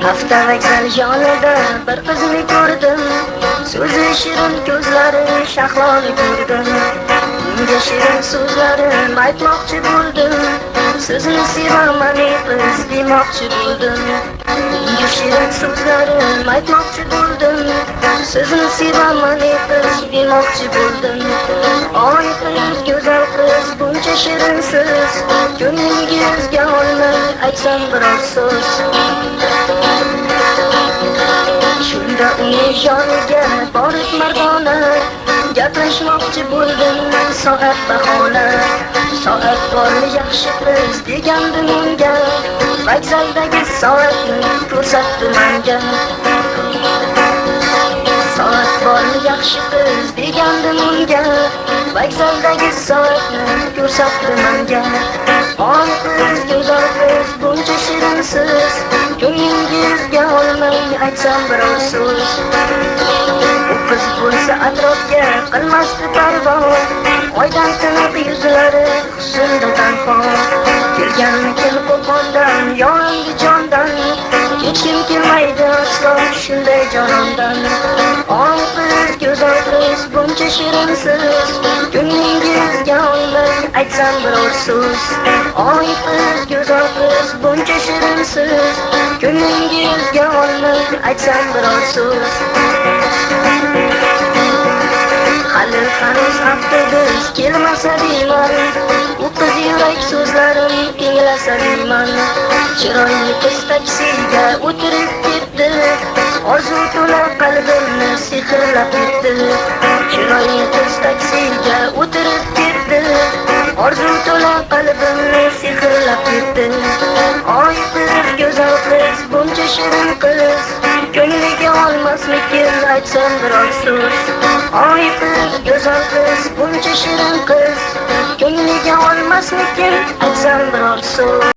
Hafta vokzal yonida bir qizni ko'rdim. So'zi shirin, ko'zlari shahlovi ko'rdim. Unga shirin so'zlarim aytmoqchi bo'ldim. Sizni sevaman qiz demoqchi bo'ldim. Unga shirin so'zlarim aytmoqchi bo'ldim. Sizni sevaman qiz demoqchi bo'ldim. Oy qiz, go'zal qiz, buncha shirinsiz, ko'nglingizga olmay aytsam biror so'z. Shunda uning yoniga borib mardona gaplashmoqchi bo'ldim. Soat bahona, soat bormi yaxshi qiz degandim unga. Vokzaldagi soatni ko'rsatdi menga. Soat bormi yaxshi qiz degandim unga. Vokzaldagi soatni ko'rsatdi menga. Oy qiz, go'zal qiz, buncha shirinsiz, ko'nglingizga olmay aytsam biror so'z. U qiz bo'lsa atrofga qilmasdi parvo, oydan tiniq yuzlari husnda tanho. Kelganmikin qo'qondan, yonimga jondan, hechkim kelmaydi aslo shunday jonondan. Oy qiz, go'zal qiz, buncha shirinsiz, ko'nglingizga olmay aytsam biror so'z. Oy qiz, go'zal qiz, buncha shirinsiz, ko'nglingizga olmay aytsam biror so'z. Hali hanuz avtobus kelmasa deyman, u qiz yurak so'zlarim tinglasa deyman. Chiroyli qiz taksiga o'tirib ketdi, orzu to'la qalbimni sehrlab ketdi. Chiroyli qiz taksiga o'tirib ketdi, orzu to'la qalbimni sehrlab ketdi. Oy qiz, go'zal qiz, buncha shirin qiz, ko'ngliga olmasmikin aytsam biror so'z. Oy qiz, go'zal qiz, buncha shirin qiz, ko'ngliga olmasmikin aytsam biror so'z.